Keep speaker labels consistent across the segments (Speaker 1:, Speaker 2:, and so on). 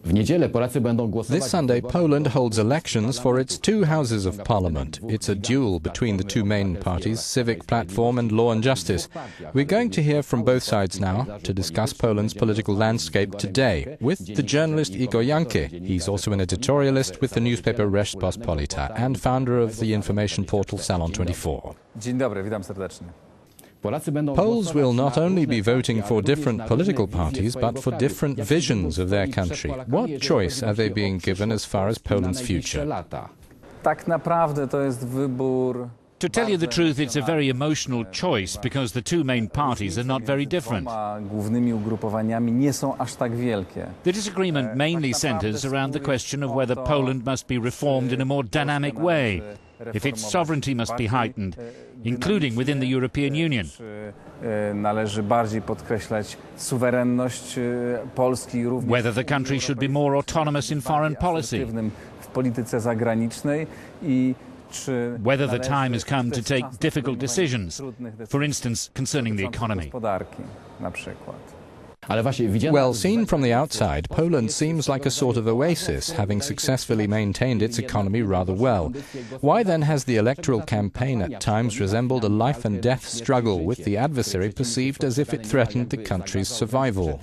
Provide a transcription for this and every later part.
Speaker 1: This Sunday, Poland holds elections for its two houses of parliament. It's a duel between the two main parties, Civic Platform and Law and Justice. We're going to hear from both sides now to discuss Poland's political landscape today with the journalist Igor Janke. He's also an editorialist with the newspaper Rzeczpospolita and founder of the information portal Salon 24.
Speaker 2: Dzień dobry, witam serdecznie.
Speaker 1: Poles will not only be voting for different political parties, but for different visions of their country. What choice are they being given as far as Poland's future?
Speaker 2: Tak naprawdę to jest wybór.
Speaker 3: To tell you the truth, it's a very emotional choice because the two main parties are not very different.
Speaker 2: Głównymi ugrupowaniami nie są aż tak wielkie.
Speaker 3: The disagreement mainly centers around the question of whether Poland must be reformed in a more dynamic way, if its sovereignty must be heightened, including within the European Union.
Speaker 2: Należy bardziej podkreślać suwerenność Polski również.
Speaker 3: Whether the country should be more autonomous in foreign policy.
Speaker 2: W polityce zagranicznej i
Speaker 3: whether the time has come to take difficult decisions, for instance, concerning the economy.
Speaker 1: Well, seen from the outside, Poland seems like a sort of oasis, having successfully maintained its economy rather well. Why then has the electoral campaign at times resembled a life and death struggle with the adversary perceived as if it threatened the country's survival?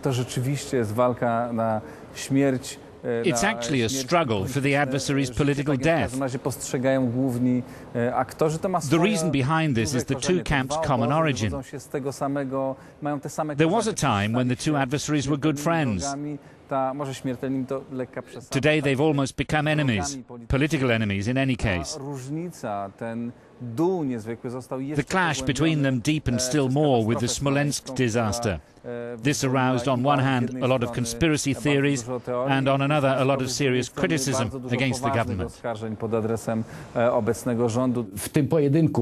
Speaker 2: To rzeczywiście jest walka na śmierć.
Speaker 3: It's actually a struggle for the adversary's political death. The reason behind this is the two camps' common origin. There was a time when the two adversaries were good friends. Today they've almost become enemies, political enemies in any case. The clash between them deepened still more with the Smolensk disaster. This aroused on one hand a lot of conspiracy theories and on another a lot of serious criticism against the government.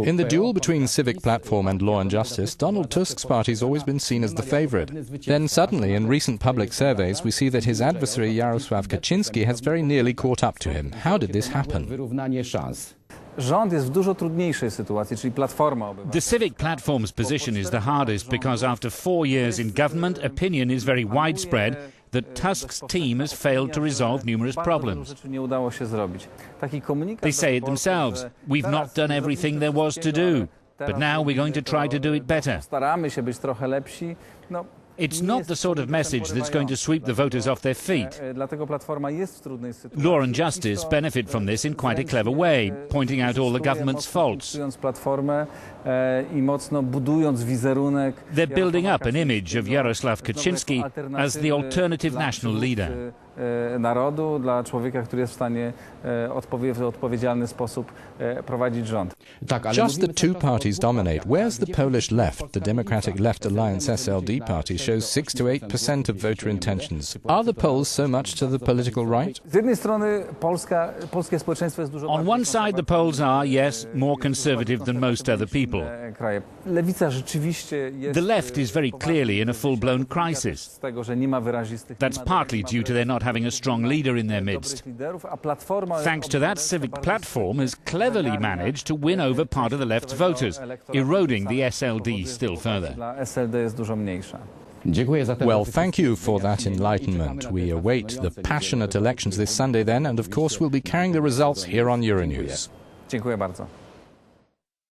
Speaker 1: In the duel between Civic Platform and Law and Justice, Donald Tusk's party's always been seen as the favourite. Then suddenly, in recent public surveys, we see that his adversary Jarosław Kaczyński has very nearly caught up to him. How did this happen?
Speaker 3: The Civic Platform's position is the hardest because after 4 years in government, opinion is very widespread that Tusk's team has failed to resolve numerous problems. They say it themselves, we've not done everything there was to do, but now we're going to try to do it better. It's not the sort of message that's going to sweep the voters off their feet. Law and Justice benefit from this in quite a clever way, pointing out all the government's faults. They're building up an image of Jarosław Kaczyński as the alternative national leader.
Speaker 2: Narodu, dla człowieka, który jest w stanie w odpowiedzialny sposób prowadzić rząd.
Speaker 1: Just the two parties dominate. Where's the Polish left? The Democratic Left Alliance SLD party shows 6 to 8% of voter intentions. Are the polls so much to the political right?
Speaker 2: Z jednej strony polskie społeczeństwo jest dużo.
Speaker 3: On one side the polls are, yes, more conservative than most other people.
Speaker 2: Lewica rzeczywiście jest.
Speaker 3: The left is very clearly in a full-blown crisis. That's partly due to their not having a strong leader in their midst. Thanks to that, Civic Platform has cleverly managed to win over part of the left's voters, eroding the SLD still further.
Speaker 1: Well, thank you for that enlightenment. We await the passionate elections this Sunday then, and of course we'll be carrying the results here on Euronews.
Speaker 2: Dziękuję bardzo.